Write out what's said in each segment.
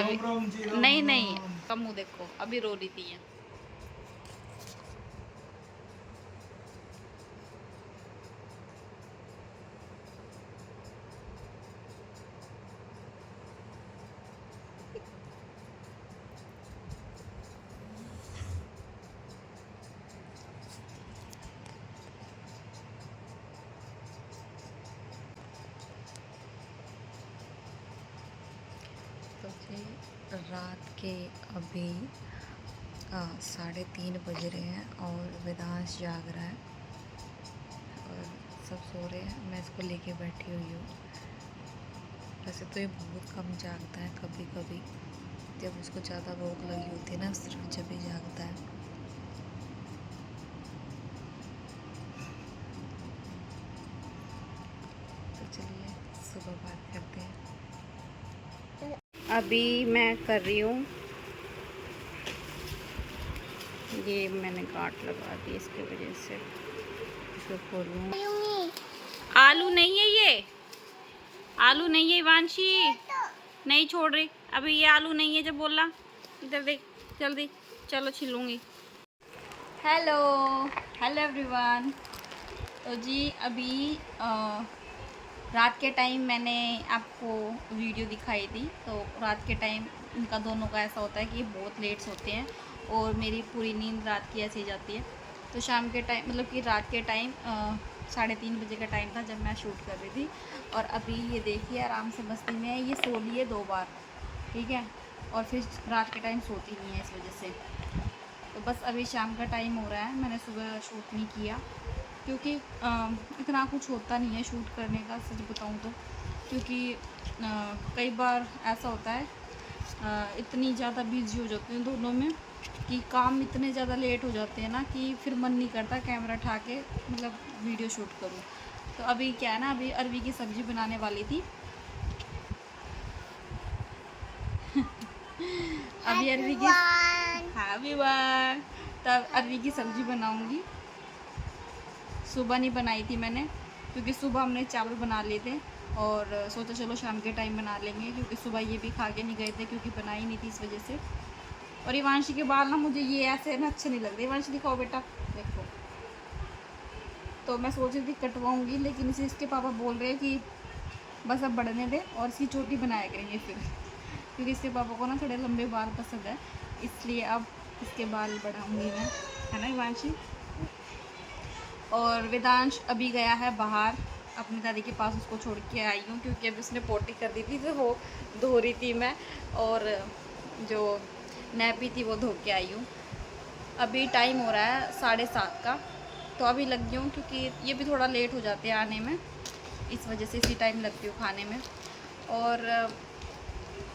अभी नहीं नहीं, कम मुँह देखो, अभी रो रही थी ये। तो जी रात के अभी 3:30 बज रहे हैं और वेदांश जाग रहा है और सब सो रहे हैं। मैं इसको लेके बैठी हुई हूँ। वैसे तो ये बहुत कम जागता है, कभी कभी जब उसको ज़्यादा भूख लगी होती है ना, सिर्फ जब ही जागता है। तो चलिए सुबह बात करते हैं। अभी मैं कर रही हूँ, ये मैंने गांठ लगा दी इसकी वजह से, इसको खोलूँ। आलू नहीं है ये, आलू नहीं है इवांशी, नहीं छोड़ रही अभी, ये आलू नहीं है जब बोला। इधर देख जल्दी, चलो छीलूँगी। Hello hello everyone. तो जी अभी रात के टाइम मैंने आपको वीडियो दिखाई थी। तो रात के टाइम इनका दोनों का ऐसा होता है कि बहुत लेट सोते हैं और मेरी पूरी नींद रात की ऐसी जाती है। तो शाम के टाइम मतलब कि रात के टाइम 3:30 बजे का टाइम था जब मैं शूट कर रही थी। और अभी ये देखिए आराम से मस्ती में है, ये सो लिए 2 बार, ठीक है, और फिर रात के टाइम सोती नहीं है इस वजह से। तो बस अभी शाम का टाइम हो रहा है, मैंने सुबह शूट नहीं किया क्योंकि इतना कुछ होता नहीं है शूट करने का, सच बताऊँ तो। क्योंकि कई बार ऐसा होता है, इतनी ज़्यादा बिजी हो जाते हैं दोनों में कि काम इतने ज़्यादा लेट हो जाते हैं ना कि फिर मन नहीं करता कैमरा उठा के मतलब वीडियो शूट करूँ। तो अभी क्या है ना, अभी अरवी की सब्ज़ी बनाने वाली थी। अभी अरवी की तब अरवी की सब्ज़ी बनाऊंगी। सुबह नहीं बनाई थी मैंने क्योंकि सुबह हमने चावल बना लिए थे और सोचा चलो शाम के टाइम बना लेंगे, क्योंकि सुबह ये भी खा के नहीं गए थे क्योंकि बनाई नहीं थी इस वजह से। और इवांशी के बाल ना मुझे ये ऐसे ना अच्छे नहीं लगते। इवांशी दिखाओ बेटा, देखो। तो मैं सोच रही थी कटवाऊँगी, लेकिन इसे इसके पापा बोल रहे हैं कि बस अब बढ़ने दे और इसकी चोटी बनाया करेंगे फिर, क्योंकि इसके पापा को ना थोड़े लंबे बाल पसंद है, इसलिए अब इसके बाल बढ़ाऊँगी मैं, है ना इवांशी। और वेदांश अभी गया है बाहर अपनी दादी के पास, उसको छोड़ के आई हूँ क्योंकि अभी उसने पोटी कर दी थी तो वो धो रही थी मैं, और जो नैपी थी वो धो के आई हूँ। अभी टाइम हो रहा है 7:30 का, तो अभी लग गई हूँ क्योंकि ये भी थोड़ा लेट हो जाते हैं आने में, इस वजह से इसी टाइम लगती हूँ खाने में। और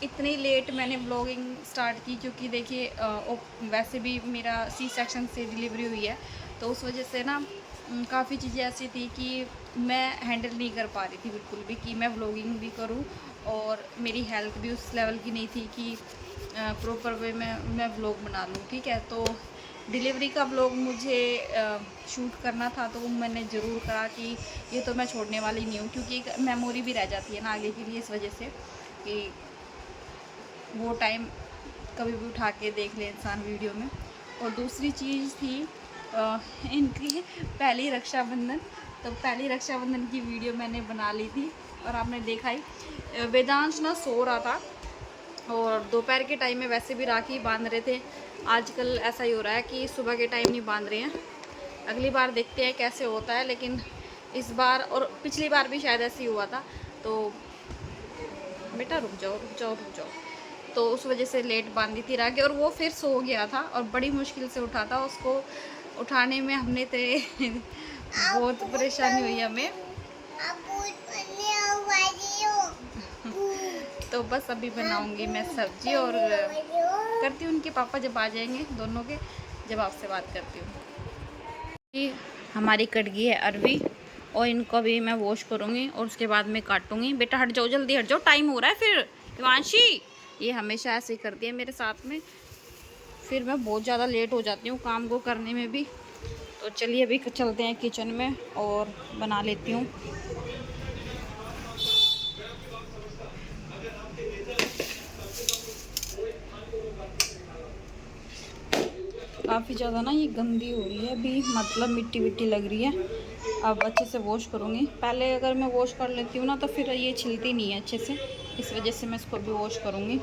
इतनी लेट मैंने व्लॉगिंग स्टार्ट की क्योंकि देखिए वैसे भी मेरा सी सेक्शन से डिलीवरी हुई है, तो उस वजह से ना काफ़ी चीज़ें ऐसी थी कि मैं हैंडल नहीं कर पा रही थी बिल्कुल भी कि मैं व्लॉगिंग भी करूं, और मेरी हेल्थ भी उस लेवल की नहीं थी कि प्रॉपर वे में मैं व्लॉग बना लूँ, ठीक है। तो डिलीवरी का व्लॉग मुझे शूट करना था, तो वो मैंने ज़रूर करा कि ये तो मैं छोड़ने वाली नहीं हूँ, क्योंकि एक मेमोरी भी रह जाती है ना आगे के लिए, इस वजह से कि वो टाइम कभी भी उठा के देख ले इंसान वीडियो में। और दूसरी चीज़ थी इनकी पहली रक्षाबंधन, तो पहली रक्षाबंधन की वीडियो मैंने बना ली थी और आपने देखा ही। वेदांश ना सो रहा था और दोपहर के टाइम में वैसे भी राखी बांध रहे थे। आजकल ऐसा ही हो रहा है कि सुबह के टाइम नहीं बांध रहे हैं। अगली बार देखते हैं कैसे होता है, लेकिन इस बार और पिछली बार भी शायद ऐसे ही हुआ था। तो बेटा रुक जाओ रुक जाओ रुक जाओ। तो उस वजह से लेट बांधी थी राखी, और वो फिर सो गया था और बड़ी मुश्किल से उठा था। उसको उठाने में हमने बहुत परेशानी हुई हमें। तो बस अभी बनाऊंगी मैं सब्जी और करती हूँ उनके पापा जब आ जाएंगे दोनों के, जब आपसे बात करती हूँ। हमारी कट गई है अरवी और इनको भी मैं वॉश करूँगी और उसके बाद मैं काटूँगी। बेटा हट जाओ, जल्दी हट जाओ, टाइम हो रहा है फिर। हिमांशी ये हमेशा ऐसे ही करती है मेरे साथ में, फिर मैं बहुत ज़्यादा लेट हो जाती हूँ काम को करने में भी। तो चलिए अभी चलते हैं किचन में और बना लेती हूँ। काफ़ी ज़्यादा ना ये गंदी हो रही है अभी, मतलब मिट्टी विट्टी लग रही है। अब अच्छे से वॉश करूँगी। पहले अगर मैं वॉश कर लेती हूँ ना तो फिर ये छिलती नहीं है अच्छे से, इस वजह से मैं इसको अभी वॉश करूँगी।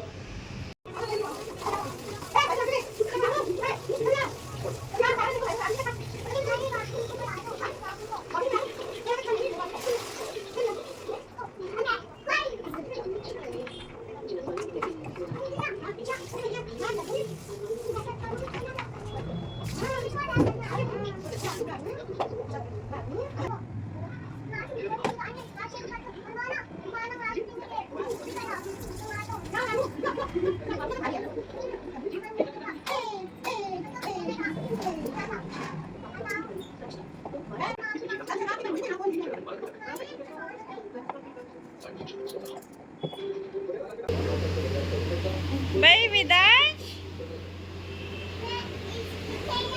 भाई विदाश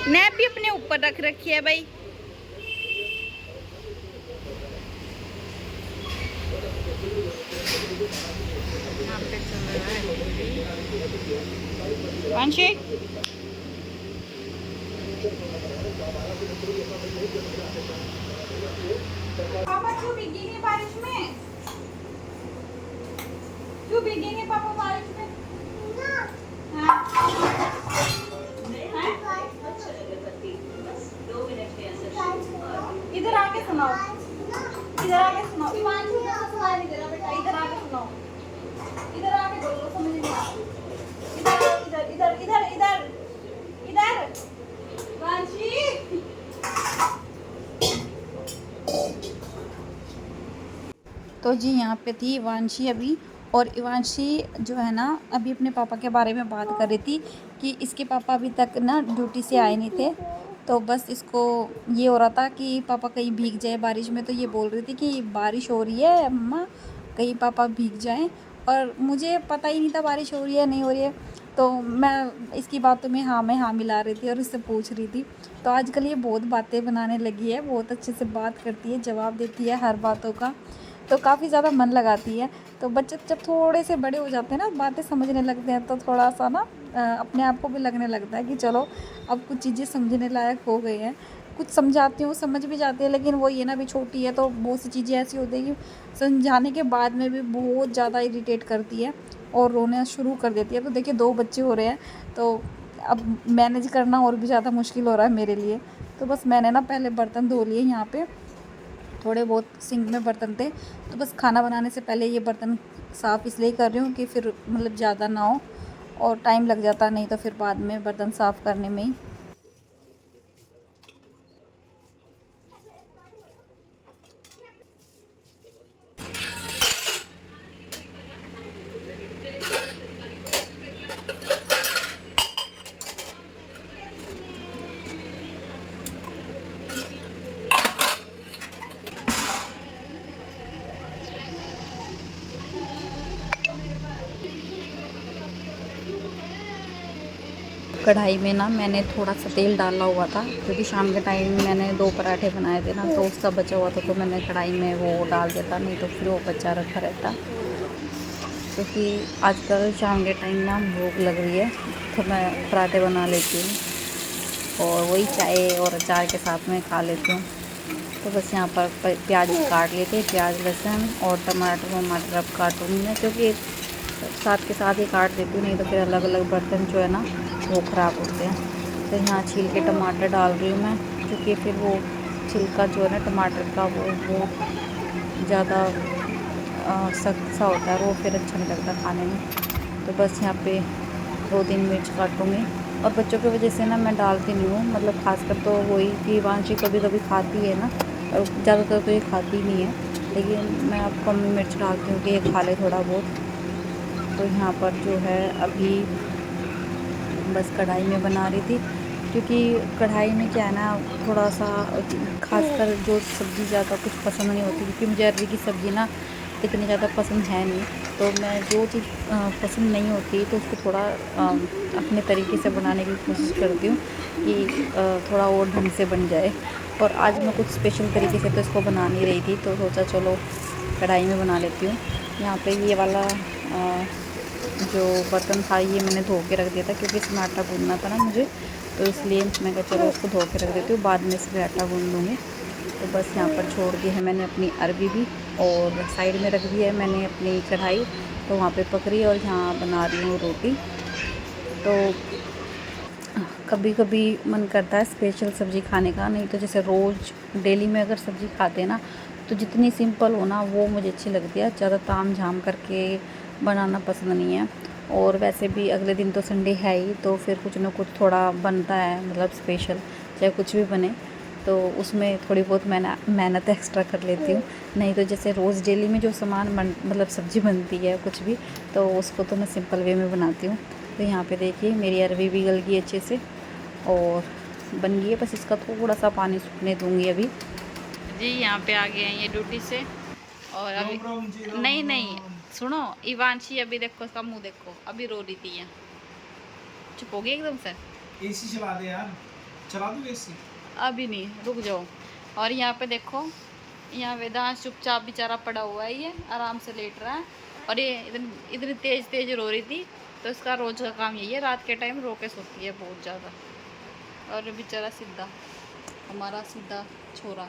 नैप भी अपने ऊपर रख रखी है भाई। यहाँ पे चल रहा है अंशी। पापा क्यों भीगेंगे बारिश में? क्यों भीगेंगे पापा बारिश में? इधर आके सुनाओ, इधर आके सुनाओ। इवांशु इधर से सुनाई नहीं दे रहा बेटा, इधर आके सुनाओ, इधर आके बोलो, समझ नहीं आ रहा। इधर इधर इधर इधर इधर इवांशी। तो जी यहाँ पे थी इवांशी अभी, और इवांशी जो है ना अभी अपने पापा के बारे में बात कर रही थी कि इसके पापा अभी तक ना ड्यूटी से आए नहीं थे। तो बस इसको ये हो रहा था कि पापा कहीं भीग जाए बारिश में, तो ये बोल रही थी कि बारिश हो रही है अम्मा, कहीं पापा भीग जाएं। और मुझे पता ही नहीं था बारिश हो रही है नहीं हो रही है, तो मैं इसकी बातों में हाँ मिला रही थी और उससे पूछ रही थी। तो आजकल ये बहुत बातें बनाने लगी है, बहुत अच्छे से बात करती है, जवाब देती है हर बातों का, तो काफ़ी ज़्यादा मन लगाती है। तो बच्चे जब थोड़े से बड़े हो जाते हैं ना, बातें समझने लगते हैं, तो थोड़ा सा ना अपने आप को भी लगने लगता है कि चलो अब कुछ चीज़ें समझने लायक हो गई हैं। कुछ समझाती हूँ, समझ भी जाती है, लेकिन वो ये ना भी छोटी है तो बहुत सी चीज़ें ऐसी होती है कि समझाने के बाद में भी बहुत ज़्यादा इरिटेट करती है और रोना शुरू कर देती है। तो देखिए 2 बच्चे हो रहे हैं, तो अब मैनेज करना और भी ज़्यादा मुश्किल हो रहा है मेरे लिए। तो बस मैंने ना पहले बर्तन धो लिए, यहाँ पे थोड़े बहुत सिंक में बर्तन थे, तो बस खाना बनाने से पहले ये बर्तन साफ़ इसलिए कर रही हूँ कि फिर मतलब ज़्यादा ना हो और टाइम लग जाता, नहीं तो फिर बाद में बर्तन साफ़ करने में ही। कढ़ाई में ना मैंने थोड़ा सा तेल डाला हुआ था, क्योंकि शाम के टाइम मैंने 2 पराठे बनाए थे ना, तो उसका बचा हुआ था, तो मैंने कढ़ाई में वो डाल देता, नहीं तो फिर वो बचा रखा रहता। क्योंकि आजकल शाम के टाइम ना भूख लग रही है, तो मैं पराठे बना लेती हूँ और वही चाय और अचार के साथ में खा लेती हूँ। तो बस यहाँ पर प्याज काट लेते, प्याज लहसुन और टमाटर अब काटूँगी मैं, क्योंकि साथ के साथ ही काट देती हूँ, नहीं तो फिर अलग अलग बर्तन जो है ना वो ख़राब होते हैं। तो यहाँ छील के टमाटर डाल रही हूँ मैं, क्योंकि फिर वो छिलका जो है ना टमाटर का वो ज़्यादा सख्त सा होता है, वो फिर अच्छा नहीं लगता खाने में। तो बस यहाँ पे 2-3 मिर्च काटूँगी, और बच्चों की वजह से ना मैं डालती नहीं हूँ, मतलब खासकर तो वही कि वांशी कभी कभी खाती है ना, और ज़्यादातर तो ये खाती नहीं है, लेकिन मैं अब कम मिर्च डालती हूँ कि ये खा ले थोड़ा बहुत। तो यहाँ पर जो है अभी बस कढ़ाई में बना रही थी, क्योंकि कढ़ाई में क्या है ना थोड़ा सा खासकर जो सब्ज़ी ज़्यादा कुछ पसंद नहीं होती, क्योंकि मुझे अरबी की सब्ज़ी ना इतनी ज़्यादा पसंद है नहीं, तो मैं जो चीज़ पसंद नहीं होती तो उसको थोड़ा अपने तरीके से बनाने की कोशिश करती हूँ कि थोड़ा और ढंग से बन जाए। और आज मैं कुछ स्पेशल तरीके से तो इसको बना नहीं रही थी, तो सोचा चलो कढ़ाई में बना लेती हूँ। यहाँ पे ये वाला जो बर्तन था ये मैंने धो के रख दिया था, क्योंकि इसमें आटा गूंदना था ना मुझे, तो इसलिए मैं कहा चलो उसको धो के रख देती हूँ, बाद में इसमें आटा गूँध लूँगी। तो बस यहाँ पर छोड़ दी है मैंने अपनी अरबी भी, और साइड में रख दी है मैंने अपनी कढ़ाई, तो वहाँ पे पक रही है और यहाँ बना रही हूँ रोटी। तो कभी कभी मन करता है स्पेशल सब्ज़ी खाने का, नहीं तो जैसे रोज़ डेली में अगर सब्ज़ी खाते ना तो जितनी सिंपल हो ना वो मुझे अच्छी लगती है, ज़्यादा ताम झाम करके बनाना पसंद नहीं है। और वैसे भी अगले दिन तो संडे है ही, तो फिर कुछ ना कुछ थोड़ा बनता है, मतलब स्पेशल चाहे कुछ भी बने तो उसमें थोड़ी बहुत मेहनत एक्स्ट्रा कर लेती हूँ। नहीं तो जैसे रोज़ डेली में जो सामान मतलब सब्ज़ी बनती है कुछ भी, तो उसको तो मैं सिंपल वे में बनाती हूँ। तो यहाँ पे देखिए मेरी अरबी भी गल गई अच्छे से और बन गई है, बस इसका थोड़ा सा पानी सूखने दूँगी अभी। जी यहाँ पे आ गए हैं ये ड्यूटी से, और अभी नहीं सुनो, इवांशी अभी देखो इसका मुँह देखो, अभी रो रही थी, चुप हो गई एकदम से। एसी चला दे यार, चला दूँ एसी? अभी नहीं, रुक जाओ। और यहाँ पे देखो, यहाँ वेदांश चुपचाप बेचारा पड़ा हुआ है, ये आराम से लेट रहा है, और ये इतनी तेज तेज रो रही थी। तो इसका रोज़ का काम यही है, रात के टाइम रो के सोती है बहुत ज़्यादा। और बेचारा सीधा, हमारा सीधा छोरा।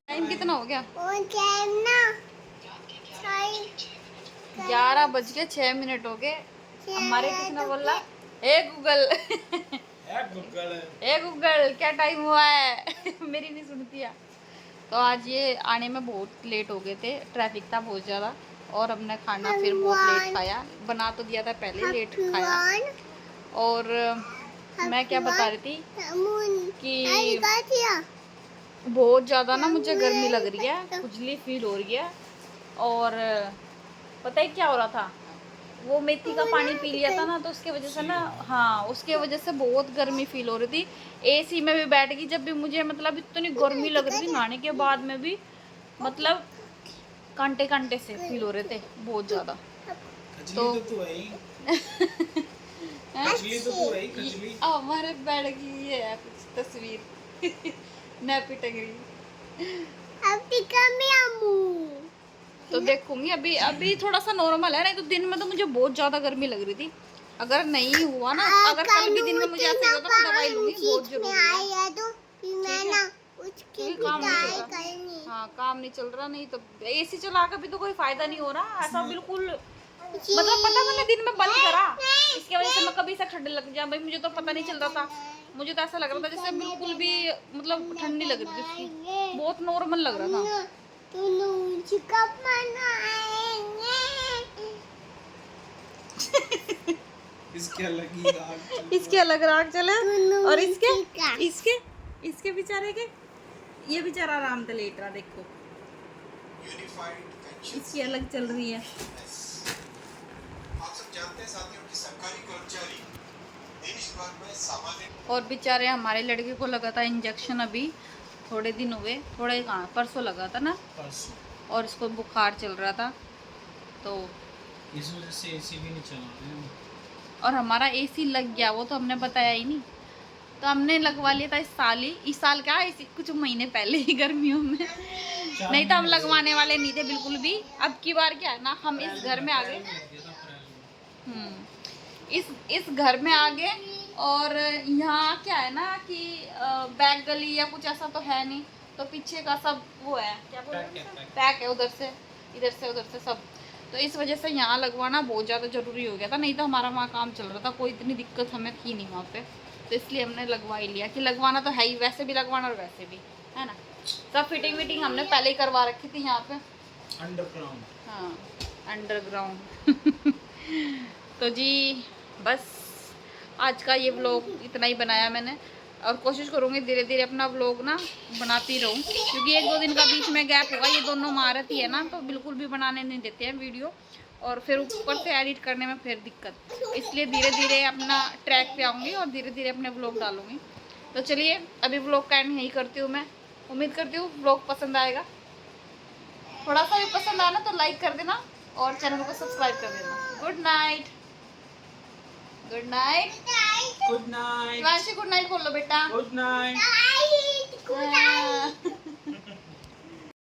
टाइम कितना हो गया? 11:06 हो गए। हमारे किसने बोला, ए गूगल ए गूगल क्या टाइम हुआ है? मेरी नहीं सुनती है। तो आज ये आने में बहुत लेट हो गए थे, ट्रैफिक था बहुत ज़्यादा, और हमने खाना फिर बहुत लेट खाया। बना तो दिया था पहले, लेट खाया। और मैं क्या बता रही थी कि बहुत ज़्यादा ना मुझे गर्मी लग रही है, खुजली फील हो रही है। और पता है क्या हो रहा था, वो मेथी का पानी पी लिया था ना, तो उसके वजह से ना, हाँ उसके वजह से बहुत गर्मी फील हो रही थी। एसी में भी बैठ गई जब भी मुझे, मतलब इतनी गर्मी लग रही थी, नहाने के बाद में भी मतलब कांटे कांटे से फील हो रहे थे बहुत ज़्यादा। तो हमारे बैठ गई है कुछ तस्वीर नैपी टंगरी, तो देखूंगी। अभी थोड़ा सा नॉर्मल है, नहीं तो दिन में तो मुझे बहुत ज्यादा गर्मी लग रही थी। अगर नहीं हुआ ना, अगर कल भी दिन में मुझे ऐसे हुआ तो मैं दवाई लूंगी, बहुत जरूरी है। काम नहीं चल रहा, हाँ काम नहीं चल रहा, नहीं तो एसी चला कर भी तो कोई फायदा नहीं हो रहा ऐसा बिल्कुल। मतलब पता मैंने दिन में बंद करा, इसकी वजह से मैं कभी से ठंड लग जाए भाई, मुझे तो पता नहीं चल रहा था। मुझे तो ऐसा लग रहा था जैसे बिल्कुल भी मतलब ठंड नहीं लग रही थी, बहुत नॉर्मल लग रहा था। इसके अलग राग चले, और इसके बेचारे के, ये बेचारा आराम से लेट रहा, देखो इसकी अलग चल रही है। और बेचारे हमारे लड़के को लगा था इंजेक्शन, अभी थोड़े दिन हुए, थोड़े कहाँ परसों लगा था ना, और इसको बुखार चल रहा था, तो इस वजह से एसी भी नहीं चला रहे हैं। और हमारा एसी लग गया, वो तो हमने बताया ही नहीं। तो हमने लगवा लिया था इस साल क्या, इसी कुछ महीने पहले ही गर्मियों में, नहीं तो हम लगवाने वाले नहीं थे बिल्कुल भी। अब की बार क्या है ना, हम इस घर में आ गए, इस घर में आ गए, और यहाँ क्या है ना कि बैक गली या कुछ ऐसा तो है नहीं, तो पीछे का सब वो है, क्या बोलते हैं, पैक है, उधर से उधर से सब। तो इस वजह से यहाँ लगवाना बहुत ज़्यादा ज़रूरी हो गया था, नहीं तो हमारा वहाँ काम चल रहा था, कोई इतनी दिक्कत हमें थी नहीं वहाँ पे। तो इसलिए हमने लगवा ही लिया कि लगवाना तो है ही, वैसे भी लगवाना और वैसे भी, है ना। सब फिटिंग हमने पहले ही करवा रखी थी यहाँ पे, अंडरग्राउंड, हाँ अंडरग्राउंड। तो जी बस आज का ये व्लॉग इतना ही बनाया मैंने, और कोशिश करूँगी धीरे धीरे अपना व्लॉग ना बनाती रहूँ, क्योंकि 1-2 दिन का बीच में गैप होगा, ये दोनों महारथी है ना, तो बिल्कुल भी बनाने नहीं देते हैं वीडियो, और फिर ऊपर से एडिट करने में फिर दिक्कत, इसलिए धीरे धीरे अपना ट्रैक पे आऊँगी और धीरे धीरे अपने व्लॉग डालूँगी। तो चलिए अभी व्लॉग का एंड यही करती हूँ मैं, उम्मीद करती हूँ व्लॉग पसंद आएगा, थोड़ा सा भी पसंद आया ना तो लाइक कर देना और चैनल को सब्सक्राइब कर देना। Good night, good night, good night, Vashi good night बोलो बेटा, गुड नाइट।